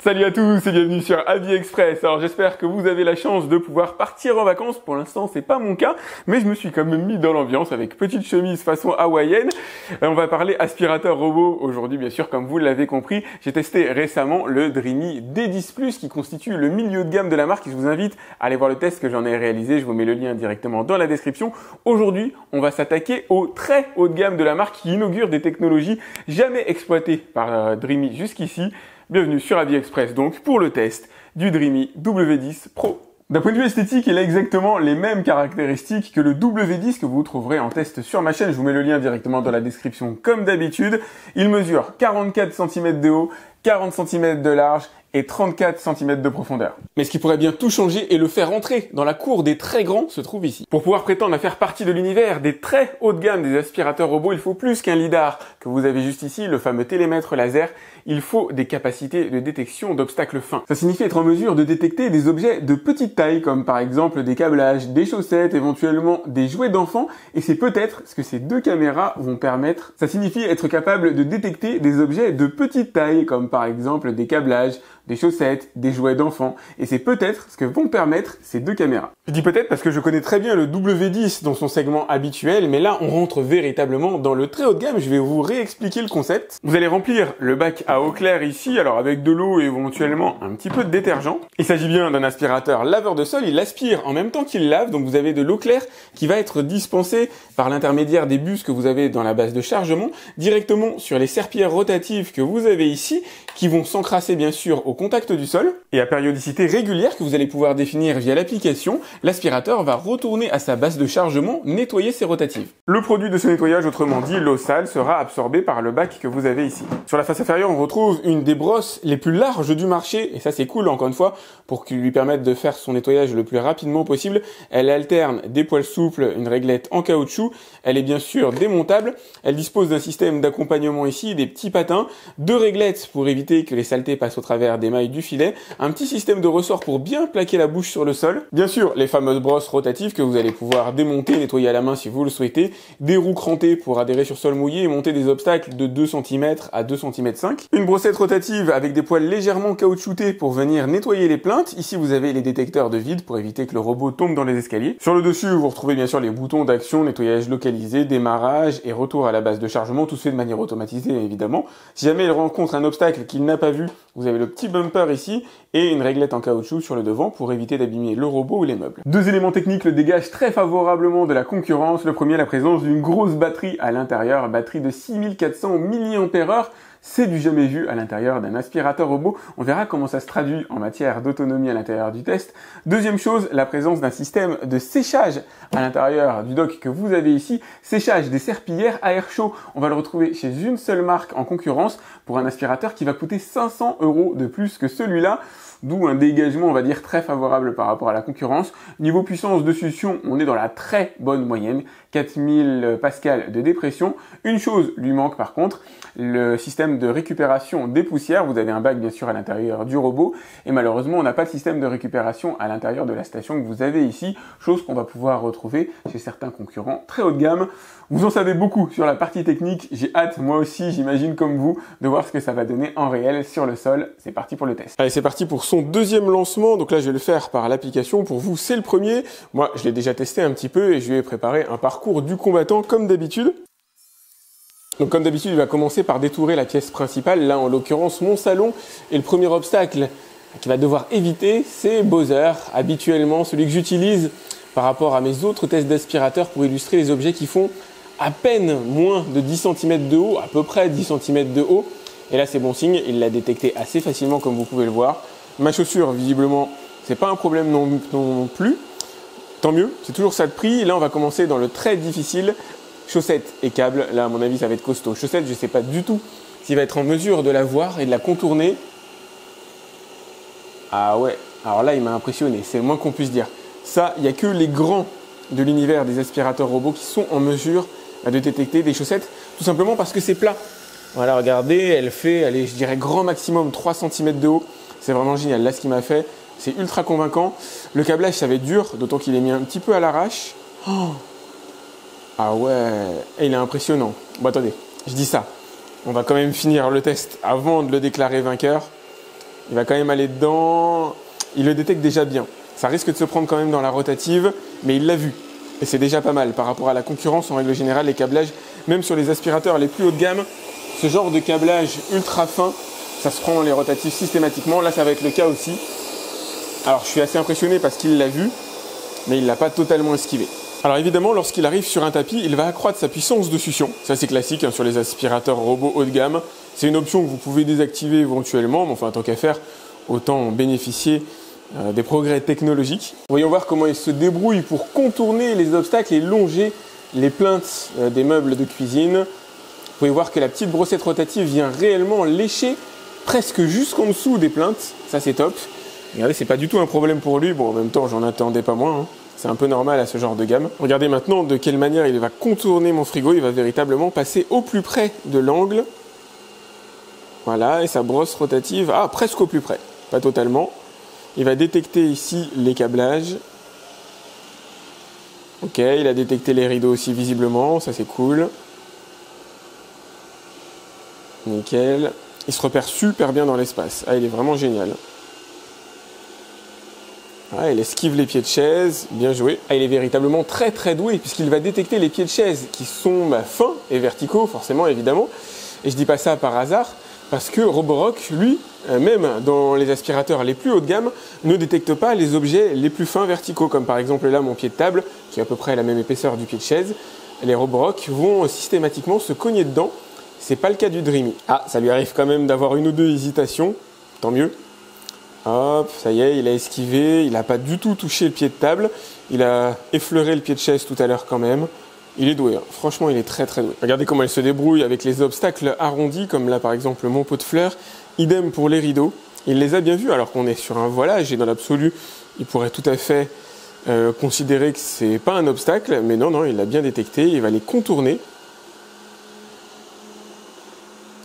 Salut à tous et bienvenue sur AliExpress. Alors j'espère que vous avez la chance de pouvoir partir en vacances. Pour l'instant c'est pas mon cas, mais je me suis quand même mis dans l'ambiance avec petite chemise façon hawaïenne. On va parler aspirateur robot aujourd'hui, bien sûr, comme vous l'avez compris. J'ai testé récemment le Dreamy D10+ qui constitue le milieu de gamme de la marque. Je vous invite à aller voir le test que j'en ai réalisé. Je vous mets le lien directement dans la description. Aujourd'hui, on va s'attaquer au très haut de gamme de la marque qui inaugure des technologies jamais exploitées par Dreamy jusqu'ici. Bienvenue sur AliExpress donc pour le test du Dreamy W10 Pro. D'un point de vue esthétique, il a exactement les mêmes caractéristiques que le W10 que vous trouverez en test sur ma chaîne. Je vous mets le lien directement dans la description comme d'habitude. Il mesure 44 cm de haut, 40 cm de large et 34 cm de profondeur. Mais ce qui pourrait bien tout changer et le faire entrer dans la cour des très grands se trouve ici. Pour pouvoir prétendre à faire partie de l'univers des très haut de gamme des aspirateurs robots, il faut plus qu'un lidar que vous avez juste ici, le fameux télémètre laser. Il faut des capacités de détection d'obstacles fins. Ça signifie être en mesure de détecter des objets de petite taille, comme par exemple des câblages, des chaussettes, éventuellement des jouets d'enfants, et c'est peut-être ce que ces deux caméras vont permettre. Ça signifie être capable de détecter des objets de petite taille, comme par exemple des câblages, des chaussettes, des jouets d'enfants, et c'est peut-être ce que vont permettre ces deux caméras. Je dis peut-être parce que je connais très bien le W10 dans son segment habituel, mais là on rentre véritablement dans le très haut de gamme. Je vais vous réexpliquer le concept. Vous allez remplir le bac à eau claire ici, alors avec de l'eau et éventuellement un petit peu de détergent. Il s'agit bien d'un aspirateur laveur de sol, il aspire en même temps qu'il lave, donc vous avez de l'eau claire qui va être dispensée par l'intermédiaire des bus que vous avez dans la base de chargement, directement sur les serpillères rotatives que vous avez ici, qui vont s'encrasser bien sûr au contact du sol, et à périodicité régulière que vous allez pouvoir définir via l'application, l'aspirateur va retourner à sa base de chargement, nettoyer ses rotatives. Le produit de ce nettoyage, autrement dit l'eau sale, sera absorbé par le bac que vous avez ici. Sur la face inférieure, on retrouve une des brosses les plus larges du marché, et ça c'est cool encore une fois, pour qu'il lui permette de faire son nettoyage le plus rapidement possible. Elle alterne des poils souples, une réglette en caoutchouc, elle est bien sûr démontable, elle dispose d'un système d'accompagnement ici, des petits patins, deux réglettes pour éviter que les saletés passent au travers des mailles du filet, un petit système de ressort pour bien plaquer la bouche sur le sol, bien sûr les fameuses brosses rotatives que vous allez pouvoir démonter, nettoyer à la main si vous le souhaitez, des roues crantées pour adhérer sur sol mouillé et monter des obstacles de 2 cm à 2,5 cm, une brossette rotative avec des poils légèrement caoutchoutés pour venir nettoyer les plinthes. Ici vous avez les détecteurs de vide pour éviter que le robot tombe dans les escaliers. Sur le dessus vous retrouvez bien sûr les boutons d'action, nettoyage localisé, démarrage et retour à la base de chargement, tout se fait de manière automatisée évidemment. Si jamais il rencontre un obstacle qu'il n'a pas vu, vous avez le petit bumper ici et une réglette en caoutchouc sur le devant pour éviter d'abîmer le robot ou les meubles. Deux éléments techniques le dégagent très favorablement de la concurrence. Le premier, la présence d'une grosse batterie à l'intérieur, batterie de 6400 mAh. C'est du jamais vu à l'intérieur d'un aspirateur robot. On verra comment ça se traduit en matière d'autonomie à l'intérieur du test. Deuxième chose, la présence d'un système de séchage à l'intérieur du dock que vous avez ici. Séchage des serpillères à air chaud. On va le retrouver chez une seule marque en concurrence pour un aspirateur qui va coûter 500 € de plus que celui-là. D'où un dégagement, on va dire, très favorable par rapport à la concurrence. Niveau puissance de succion, on est dans la très bonne moyenne, 4000 pascal de dépression. Une chose lui manque par contre, le système de récupération des poussières. Vous avez un bac bien sûr à l'intérieur du robot et malheureusement on n'a pas de système de récupération à l'intérieur de la station que vous avez ici, chose qu'on va pouvoir retrouver chez certains concurrents très haut de gamme. Vous en savez beaucoup sur la partie technique, j'ai hâte, moi aussi, j'imagine comme vous, de voir ce que ça va donner en réel sur le sol. C'est parti pour le test. Allez, c'est parti pour son deuxième lancement. Donc là, je vais le faire par l'application. Pour vous, c'est le premier. Moi, je l'ai déjà testé un petit peu et je lui ai préparé un parcours du combattant comme d'habitude. Donc comme d'habitude, il va commencer par détourer la pièce principale. Là, en l'occurrence, mon salon. Et le premier obstacle qu'il va devoir éviter, c'est Bowser. Habituellement, celui que j'utilise par rapport à mes autres tests d'aspirateur pour illustrer les objets qui font à peine moins de 10 cm de haut, à peu près 10 cm de haut. Et là, c'est bon signe, il l'a détecté assez facilement comme vous pouvez le voir. Ma chaussure, visiblement, c'est pas un problème non plus. Tant mieux, c'est toujours ça de prix. Là, on va commencer dans le très difficile. Chaussettes et câbles, là, à mon avis, ça va être costaud. Chaussettes, je sais pas du tout s'il va être en mesure de la voir et de la contourner. Ah ouais, alors là, il m'a impressionné, c'est le moins qu'on puisse dire. Ça, il n'y a que les grands de l'univers des aspirateurs robots qui sont en mesure de détecter des chaussettes, tout simplement parce que c'est plat. Voilà, regardez, elle fait, allez, je dirais grand maximum 3 cm de haut. C'est vraiment génial. Là, ce qu'il m'a fait, c'est ultra convaincant. Le câblage, ça va être dur, d'autant qu'il est mis un petit peu à l'arrache. Oh, ah ouais, et il est impressionnant. Bon, attendez, je dis ça. On va quand même finir le test avant de le déclarer vainqueur. Il va quand même aller dedans. Il le détecte déjà bien. Ça risque de se prendre quand même dans la rotative, mais il l'a vu. Et c'est déjà pas mal par rapport à la concurrence. En règle générale, les câblages, même sur les aspirateurs les plus haut de gamme, ce genre de câblage ultra fin, ça se prend dans les rotatives systématiquement. Là, ça va être le cas aussi. Alors, je suis assez impressionné parce qu'il l'a vu, mais il ne l'a pas totalement esquivé. Alors évidemment, lorsqu'il arrive sur un tapis, il va accroître sa puissance de succion. Ça, c'est classique sur les aspirateurs robots haut de gamme. C'est une option que vous pouvez désactiver éventuellement, mais enfin, tant qu'à faire, autant bénéficier des progrès technologiques. Voyons voir comment il se débrouille pour contourner les obstacles et longer les plinthes des meubles de cuisine. Vous pouvez voir que la petite brossette rotative vient réellement lécher presque jusqu'en dessous des plinthes. Ça, c'est top. Regardez, c'est pas du tout un problème pour lui. Bon, en même temps, j'en attendais pas moins. C'est un peu normal à ce genre de gamme. Regardez maintenant de quelle manière il va contourner mon frigo. Il va véritablement passer au plus près de l'angle. Voilà, et sa brosse rotative, presque au plus près. Pas totalement. Il va détecter ici les câblages. Ok, il a détecté les rideaux aussi visiblement. Ça, c'est cool. Nickel. Il se repère super bien dans l'espace. Il est vraiment génial. Il esquive les pieds de chaise, bien joué. Il est véritablement très très doué puisqu'il va détecter les pieds de chaise qui sont fins et verticaux, forcément, évidemment. Et je dis pas ça par hasard parce que Roborock, lui, même dans les aspirateurs les plus haut de gamme, ne détecte pas les objets les plus fins verticaux, comme par exemple là mon pied de table, qui est à peu près la même épaisseur du pied de chaise. Les Roborock vont systématiquement se cogner dedans. C'est pas le cas du Dreamy. Ça lui arrive quand même d'avoir une ou deux hésitations, tant mieux. Hop, ça y est, il a esquivé, il n'a pas du tout touché le pied de table, il a effleuré le pied de chaise tout à l'heure quand même. Il est doué, franchement il est très très doué. Regardez comment il se débrouille avec les obstacles arrondis, comme là par exemple mon pot de fleurs. Idem pour les rideaux, il les a bien vus alors qu'on est sur un voilage et dans l'absolu, il pourrait tout à fait considérer que c'est pas un obstacle, mais non, il l'a bien détecté, il va les contourner.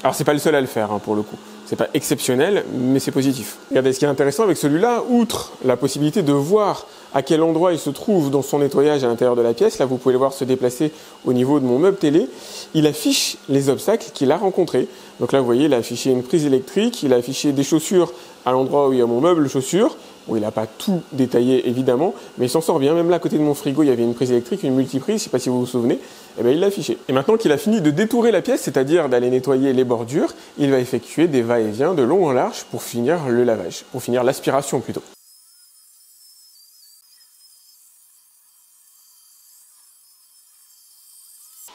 Alors c'est pas le seul à le faire pour le coup. C'est pas exceptionnel, mais c'est positif. Regardez, ce qui est intéressant avec celui-là, outre la possibilité de voir à quel endroit il se trouve dans son nettoyage à l'intérieur de la pièce, là vous pouvez le voir se déplacer au niveau de mon meuble télé, il affiche les obstacles qu'il a rencontrés. Donc là vous voyez, il a affiché une prise électrique, il a affiché des chaussures à l'endroit où il y a mon meuble chaussures. Bon, il n'a pas tout détaillé évidemment, mais il s'en sort bien. Même là à côté de mon frigo, il y avait une prise électrique, une multiprise, je ne sais pas si vous vous souvenez, il l'a affiché. Et maintenant qu'il a fini de détourer la pièce, c'est-à-dire d'aller nettoyer les bordures, il va effectuer des va-et-vient de long en large pour finir le lavage, pour finir l'aspiration plutôt.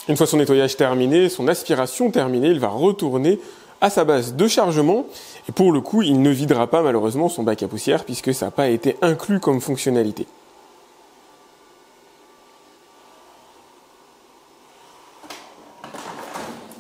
Une fois son nettoyage terminé, son aspiration terminée, il va retourner à sa base de chargement et pour le coup, il ne videra pas malheureusement son bac à poussière puisque ça n'a pas été inclus comme fonctionnalité.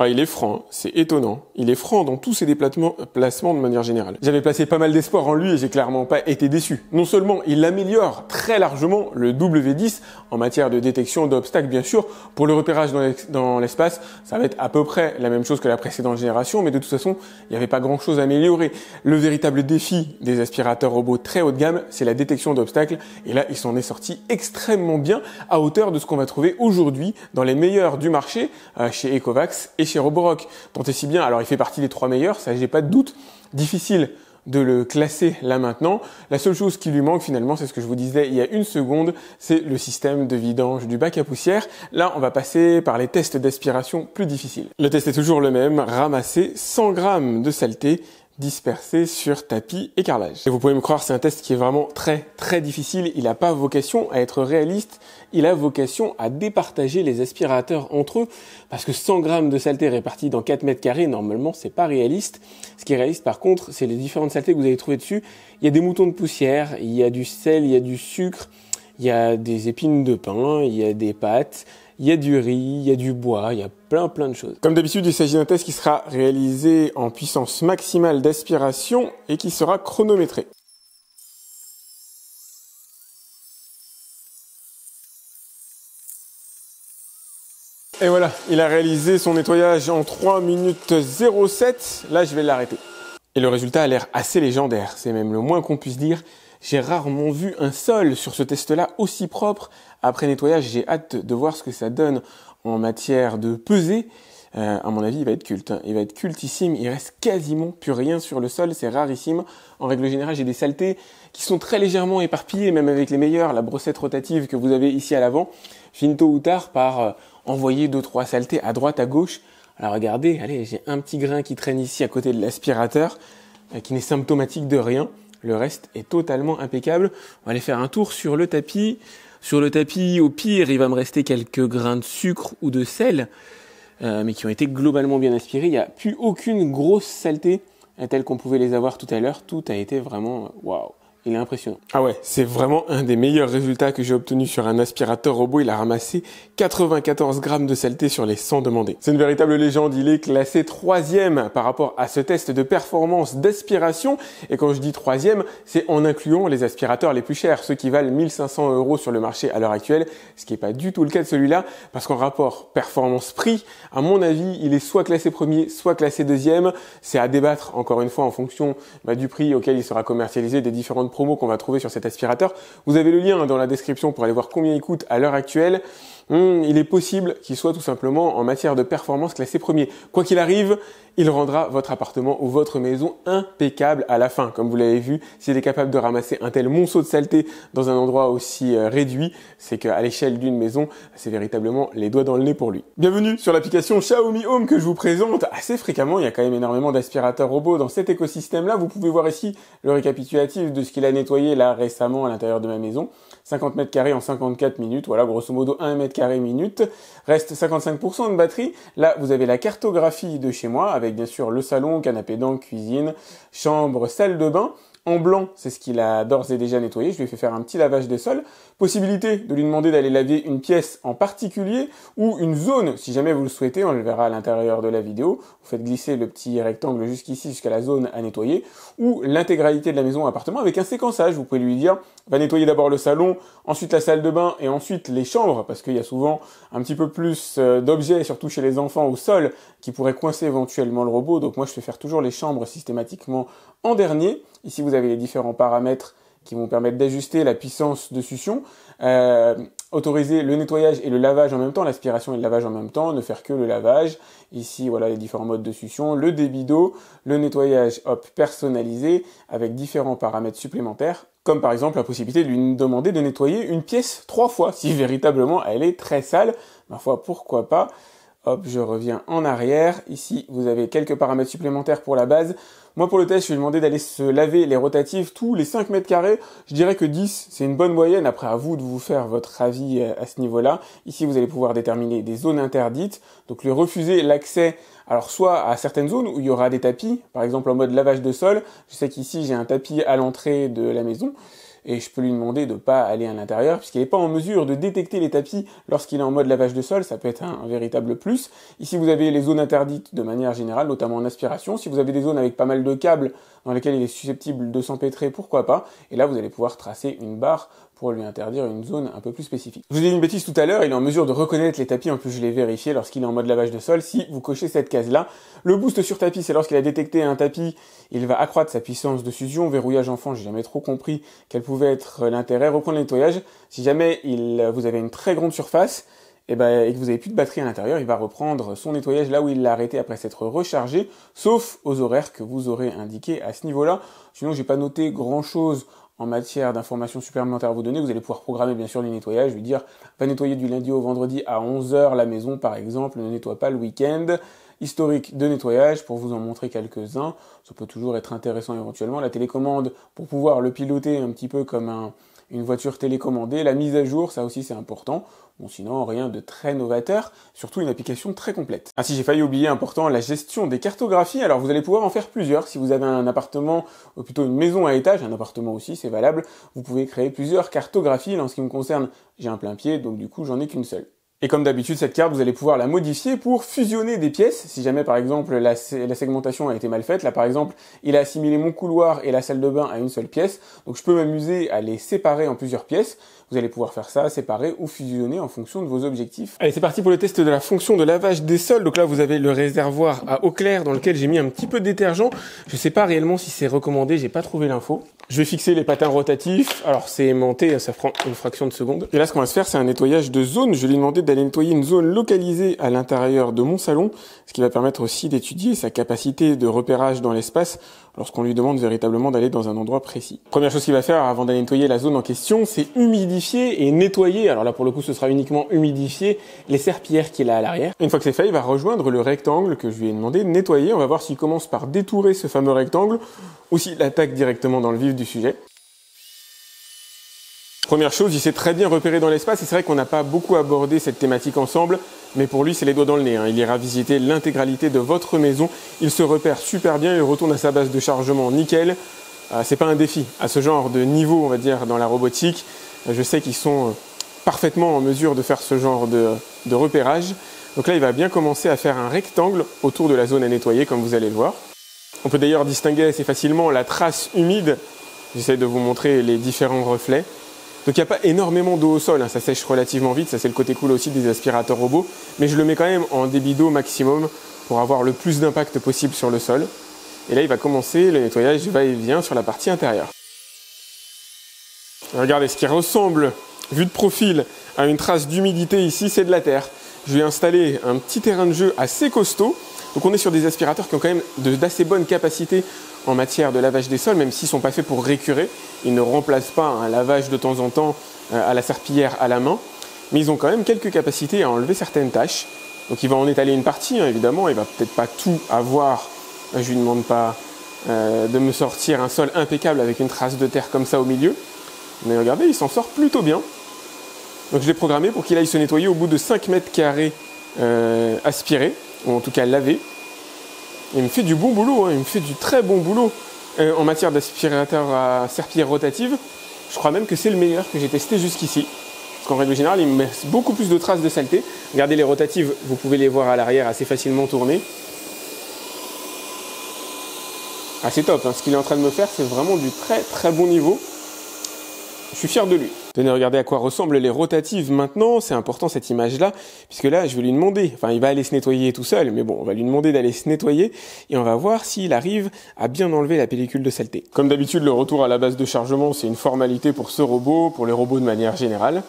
Il est franc, c'est étonnant. Il est franc dans tous ses déplacements de manière générale. J'avais placé pas mal d'espoir en lui et j'ai clairement pas été déçu. Non seulement il améliore très largement le W10 en matière de détection d'obstacles bien sûr. Pour le repérage dans l'espace, ça va être à peu près la même chose que la précédente génération, mais de toute façon, il n'y avait pas grand chose à améliorer. Le véritable défi des aspirateurs robots très haut de gamme, c'est la détection d'obstacles. Et là, il s'en est sorti extrêmement bien à hauteur de ce qu'on va trouver aujourd'hui dans les meilleurs du marché chez Ecovacs et chez Roborock, tant et si bien. Alors il fait partie des 3 meilleurs, ça j'ai pas de doute. Difficile de le classer là maintenant. La seule chose qui lui manque finalement, c'est ce que je vous disais il y a une seconde, c'est le système de vidange du bac à poussière. Là, on va passer par les tests d'aspiration plus difficiles. Le test est toujours le même, ramasser 100 grammes de saleté dispersé sur tapis et carrelage. Et vous pouvez me croire, c'est un test qui est vraiment très très difficile. Il n'a pas vocation à être réaliste, il a vocation à départager les aspirateurs entre eux, parce que 100 grammes de saleté répartis dans 4 mètres carrés, normalement c'est pas réaliste. Ce qui est réaliste par contre, c'est les différentes saletés que vous allez trouver dessus. Il y a des moutons de poussière, il y a du sel, il y a du sucre, il y a des épines de pain, il y a des pâtes, il y a du riz, il y a du bois, il y a plein de choses. Comme d'habitude, il s'agit d'un test qui sera réalisé en puissance maximale d'aspiration et qui sera chronométré. Et voilà, il a réalisé son nettoyage en 3 minutes 07. Là, je vais l'arrêter. Et le résultat a l'air assez légendaire, c'est même le moins qu'on puisse dire. J'ai rarement vu un sol sur ce test-là aussi propre. Après nettoyage, j'ai hâte de voir ce que ça donne en matière de pesée. à mon avis, il va être culte. Il va être cultissime. Il reste quasiment plus rien sur le sol. C'est rarissime. En règle générale, j'ai des saletés qui sont très légèrement éparpillées, même avec les meilleurs. La brossette rotative que vous avez ici à l'avant finit tôt ou tard par envoyer 2-3 saletés à droite, à gauche. Alors regardez, allez, j'ai un petit grain qui traîne ici à côté de l'aspirateur, qui n'est symptomatique de rien. Le reste est totalement impeccable. On va aller faire un tour sur le tapis. Sur le tapis, au pire, il va me rester quelques grains de sucre ou de sel, mais qui ont été globalement bien aspirés. Il n'y a plus aucune grosse saleté telle qu'on pouvait les avoir tout à l'heure. Tout a été vraiment waouh. Il est impressionnant. Ah ouais, c'est vraiment un des meilleurs résultats que j'ai obtenu sur un aspirateur robot. Il a ramassé 94 grammes de saleté sur les 100 demandés. C'est une véritable légende. Il est classé 3e par rapport à ce test de performance d'aspiration. Et quand je dis 3e, c'est en incluant les aspirateurs les plus chers, ceux qui valent 1500 € sur le marché à l'heure actuelle, ce qui n'est pas du tout le cas de celui-là, parce qu'en rapport performance-prix, à mon avis, il est soit classé premier, soit classé 2e. C'est à débattre, encore une fois, en fonction du prix auquel il sera commercialisé, des différentes promos qu'on va trouver sur cet aspirateur. Vous avez le lien dans la description pour aller voir combien il coûte à l'heure actuelle. Il est possible qu'il soit tout simplement en matière de performance classé premier. Quoi qu'il arrive, il rendra votre appartement ou votre maison impeccable à la fin. Comme vous l'avez vu, s'il est capable de ramasser un tel monceau de saleté dans un endroit aussi réduit, c'est qu'à l'échelle d'une maison, c'est véritablement les doigts dans le nez pour lui. Bienvenue sur l'application Xiaomi Home que je vous présente assez fréquemment. Il y a quand même énormément d'aspirateurs robots dans cet écosystème-là. Vous pouvez voir ici le récapitulatif de ce qu'il a nettoyé là récemment à l'intérieur de ma maison. 50 mètres carrés en 54 minutes, voilà, grosso modo 1 mètre carré minute. Reste 55% de batterie. Là, vous avez la cartographie de chez moi, avec bien sûr le salon, canapé d'angle, cuisine, chambre, salle de bain. En blanc, c'est ce qu'il a d'ores et déjà nettoyé. Je lui ai fait faire un petit lavage des sols. Possibilité de lui demander d'aller laver une pièce en particulier ou une zone, si jamais vous le souhaitez. On le verra à l'intérieur de la vidéo. Vous faites glisser le petit rectangle jusqu'ici, jusqu'à la zone à nettoyer. Ou l'intégralité de la maison ou appartement avec un séquençage. Vous pouvez lui dire, va nettoyer d'abord le salon, ensuite la salle de bain et ensuite les chambres. Parce qu'il y a souvent un petit peu plus d'objets, surtout chez les enfants, au sol, qui pourraient coincer éventuellement le robot. Donc moi, je fais faire toujours les chambres systématiquement en dernier. Ici, vous avez les différents paramètres qui vont permettre d'ajuster la puissance de succion, autoriser le nettoyage et le lavage en même temps, l'aspiration et le lavage en même temps, ne faire que le lavage. Ici, voilà les différents modes de succion, le débit d'eau, le nettoyage personnalisé avec différents paramètres supplémentaires, comme par exemple la possibilité de lui demander de nettoyer une pièce 3 fois, si véritablement elle est très sale. Ma foi, pourquoi pas. Hop, je reviens en arrière. Ici, vous avez quelques paramètres supplémentaires pour la base. Moi, pour le test, je lui ai demandé d'aller se laver les rotatives tous les 5 mètres carrés. Je dirais que 10, c'est une bonne moyenne. Après, à vous de vous faire votre avis à ce niveau-là. Ici, vous allez pouvoir déterminer des zones interdites. Donc, lui refuser l'accès, alors soit à certaines zones où il y aura des tapis, par exemple en mode lavage de sol. Je sais qu'ici, j'ai un tapis à l'entrée de la maison. Et je peux lui demander de pas aller à l'intérieur puisqu'il n'est pas en mesure de détecter les tapis lorsqu'il est en mode lavage de sol. Ça peut être un véritable plus. Ici, vous avez les zones interdites de manière générale, notamment en aspiration. Si vous avez des zones avec pas mal de câbles dans lesquelles il est susceptible de s'empêtrer, pourquoi pas. Et là, vous allez pouvoir tracer une barre pour lui interdire une zone un peu plus spécifique. Je vous ai dit une bêtise tout à l'heure, il est en mesure de reconnaître les tapis, en plus je l'ai vérifié lorsqu'il est en mode lavage de sol, si vous cochez cette case-là. Le boost sur tapis, c'est lorsqu'il a détecté un tapis, il va accroître sa puissance de succion. Verrouillage enfant, j'ai jamais trop compris quel pouvait être l'intérêt. Reprendre le nettoyage, si jamais vous avez une très grande surface, et que vous n'avez plus de batterie à l'intérieur, il va reprendre son nettoyage là où il l'a arrêté après s'être rechargé, sauf aux horaires que vous aurez indiqués à ce niveau-là. Sinon, j'ai pas noté grand-chose en matière d'informations supplémentaires à vous donner. Vous allez pouvoir programmer bien sûr les nettoyages, lui dire va nettoyer du lundi au vendredi à 11h la maison par exemple, ne nettoie pas le week-end. Historique de nettoyage pour vous en montrer quelques-uns, ça peut toujours être intéressant éventuellement. La télécommande pour pouvoir le piloter un petit peu comme une voiture télécommandée. La mise à jour, ça aussi c'est important. Bon, sinon, rien de très novateur, surtout une application très complète. Ah si, j'ai failli oublier, important, la gestion des cartographies. Alors, vous allez pouvoir en faire plusieurs. Si vous avez un appartement, ou plutôt une maison à étage, un appartement aussi, c'est valable, vous pouvez créer plusieurs cartographies. En ce qui me concerne, j'ai un plein pied, donc du coup, j'en ai qu'une seule. Et comme d'habitude, cette carte, vous allez pouvoir la modifier pour fusionner des pièces. Si jamais, par exemple, la segmentation a été mal faite, là, par exemple, il a assimilé mon couloir et la salle de bain à une seule pièce. Donc, je peux m'amuser à les séparer en plusieurs pièces. Vous allez pouvoir faire ça, séparer ou fusionner en fonction de vos objectifs. Allez, c'est parti pour le test de la fonction de lavage des sols. Donc là, vous avez le réservoir à eau claire dans lequel j'ai mis un petit peu de détergent. Je sais pas réellement si c'est recommandé, j'ai pas trouvé l'info. Je vais fixer les patins rotatifs. Alors, c'est aimanté, ça prend une fraction de seconde. Et là, ce qu'on va se faire, c'est un nettoyage de zone. Je lui ai demandé d'aller nettoyer une zone localisée à l'intérieur de mon salon, ce qui va permettre aussi d'étudier sa capacité de repérage dans l'espace lorsqu'on lui demande véritablement d'aller dans un endroit précis. Première chose qu'il va faire avant d'aller nettoyer la zone en question, c'est humidifier et nettoyer, alors là pour le coup ce sera uniquement humidifier, les serpillères qu'il a à l'arrière. Une fois que c'est fait, il va rejoindre le rectangle que je lui ai demandé de nettoyer. On va voir s'il commence par détourer ce fameux rectangle ou s'il attaque directement dans le vif du sujet. Première chose, il s'est très bien repéré dans l'espace et c'est vrai qu'on n'a pas beaucoup abordé cette thématique ensemble, mais pour lui c'est les doigts dans le nez. Il ira visiter l'intégralité de votre maison, il se repère super bien, il retourne à sa base de chargement nickel. C'est pas un défi à ce genre de niveau, on va dire, dans la robotique. Je sais qu'ils sont parfaitement en mesure de faire ce genre de repérage. Donc là, il va bien commencer à faire un rectangle autour de la zone à nettoyer, comme vous allez le voir. On peut d'ailleurs distinguer assez facilement la trace humide. J'essaie de vous montrer les différents reflets. Donc il n'y a pas énormément d'eau au sol, ça sèche relativement vite, ça c'est le côté cool aussi des aspirateurs robots, mais je le mets quand même en débit d'eau maximum pour avoir le plus d'impact possible sur le sol. Et là il va commencer le nettoyage va-et-vient sur la partie intérieure. Regardez, ce qui ressemble, vu de profil, à une trace d'humidité ici, c'est de la terre. Je vais installer un petit terrain de jeu assez costaud. Donc on est sur des aspirateurs qui ont quand même d'assez bonnes capacités en matière de lavage des sols, même s'ils ne sont pas faits pour récurer. Ils ne remplacent pas un lavage de temps en temps à la serpillière à la main, mais ils ont quand même quelques capacités à enlever certaines tâches. Donc il va en étaler une partie, évidemment, il va peut-être pas tout avoir. Je lui demande pas de me sortir un sol impeccable avec une trace de terre comme ça au milieu. Mais regardez, il s'en sort plutôt bien. Donc je l'ai programmé pour qu'il aille se nettoyer au bout de 5 mètres carrés aspirés, ou en tout cas lavés. Il me fait du bon boulot, il me fait du très bon boulot en matière d'aspirateur à serpillière rotative. Je crois même que c'est le meilleur que j'ai testé jusqu'ici. Parce qu'en règle générale, il me laisse beaucoup plus de traces de saleté. Regardez les rotatives, vous pouvez les voir à l'arrière assez facilement tourner. Ah, c'est top, ce qu'il est en train de me faire, c'est vraiment du très très bon niveau. Je suis fier de lui. Venez regarder à quoi ressemblent les rotatives maintenant, c'est important cette image-là, puisque là je vais lui demander, il va aller se nettoyer tout seul, mais bon, on va lui demander d'aller se nettoyer, et on va voir s'il arrive à bien enlever la pellicule de saleté. Comme d'habitude, le retour à la base de chargement, c'est une formalité pour ce robot, pour les robots de manière générale.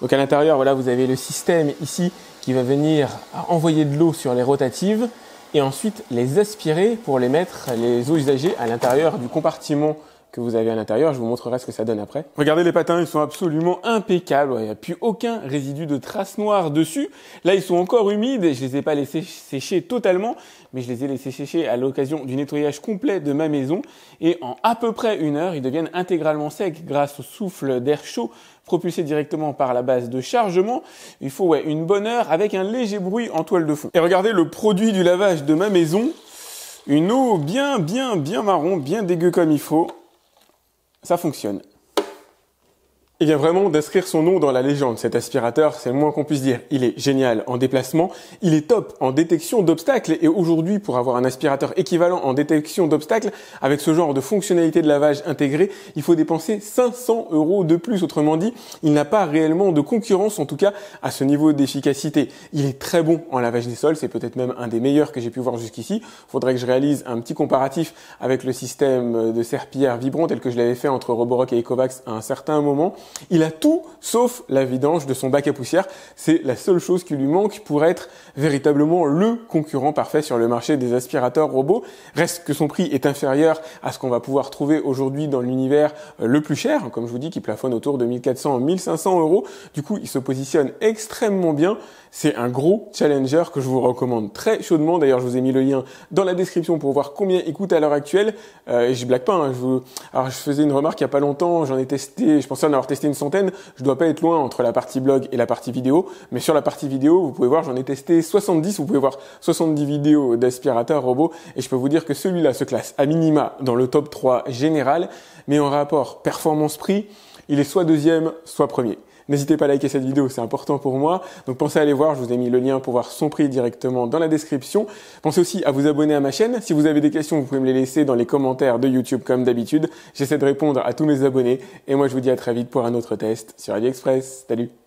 Donc à l'intérieur, voilà, vous avez le système ici qui va venir envoyer de l'eau sur les rotatives, et ensuite les aspirer pour les mettre, les eaux usagées, à l'intérieur du compartiment que vous avez à l'intérieur. Je vous montrerai ce que ça donne après. Regardez les patins, ils sont absolument impeccables. Il n'y a plus aucun résidu de traces noires dessus. Là, ils sont encore humides et je les ai pas laissés sécher totalement, mais je les ai laissés sécher à l'occasion du nettoyage complet de ma maison. Et en à peu près 1 heure, ils deviennent intégralement secs grâce au souffle d'air chaud propulsé directement par la base de chargement. Il faut une bonne heure avec un léger bruit en toile de fond. Et regardez le produit du lavage de ma maison. Une eau bien marron, bien dégueu comme il faut. Ça fonctionne. Il vient vraiment d'inscrire son nom dans la légende. Cet aspirateur, c'est le moins qu'on puisse dire. Il est génial en déplacement, il est top en détection d'obstacles et aujourd'hui, pour avoir un aspirateur équivalent en détection d'obstacles, avec ce genre de fonctionnalité de lavage intégrée, il faut dépenser 500 € de plus. Autrement dit, il n'a pas réellement de concurrence, en tout cas à ce niveau d'efficacité. Il est très bon en lavage des sols, c'est peut-être même un des meilleurs que j'ai pu voir jusqu'ici. Faudrait que je réalise un petit comparatif avec le système de serpillière vibrant tel que je l'avais fait entre Roborock et Ecovacs à un certain moment. Il a tout sauf la vidange de son bac à poussière. C'est la seule chose qui lui manque pour être véritablement le concurrent parfait sur le marché des aspirateurs robots. Reste que son prix est inférieur à ce qu'on va pouvoir trouver aujourd'hui dans l'univers le plus cher, comme je vous dis, qui plafonne autour de 1400 à 1500 €. Du coup, il se positionne extrêmement bien. C'est un gros challenger que je vous recommande très chaudement. D'ailleurs, je vous ai mis le lien dans la description pour voir combien il coûte à l'heure actuelle. Et je blague pas. Alors, je faisais une remarque il y a pas longtemps. J'en ai testé. Je pensais en avoir testé une centaine. Je dois pas être loin entre la partie blog et la partie vidéo. Mais sur la partie vidéo, vous pouvez voir, j'en ai testé 70. Vous pouvez voir 70 vidéos d'aspirateurs robots. Et je peux vous dire que celui-là se classe à minima dans le top 3 général. Mais en rapport performance-prix, il est soit deuxième, soit premier. N'hésitez pas à liker cette vidéo, c'est important pour moi. Donc pensez à aller voir, je vous ai mis le lien pour voir son prix directement dans la description. Pensez aussi à vous abonner à ma chaîne. Si vous avez des questions, vous pouvez me les laisser dans les commentaires de YouTube comme d'habitude. J'essaie de répondre à tous mes abonnés. Et moi, je vous dis à très vite pour un autre test sur AliExpress. Salut!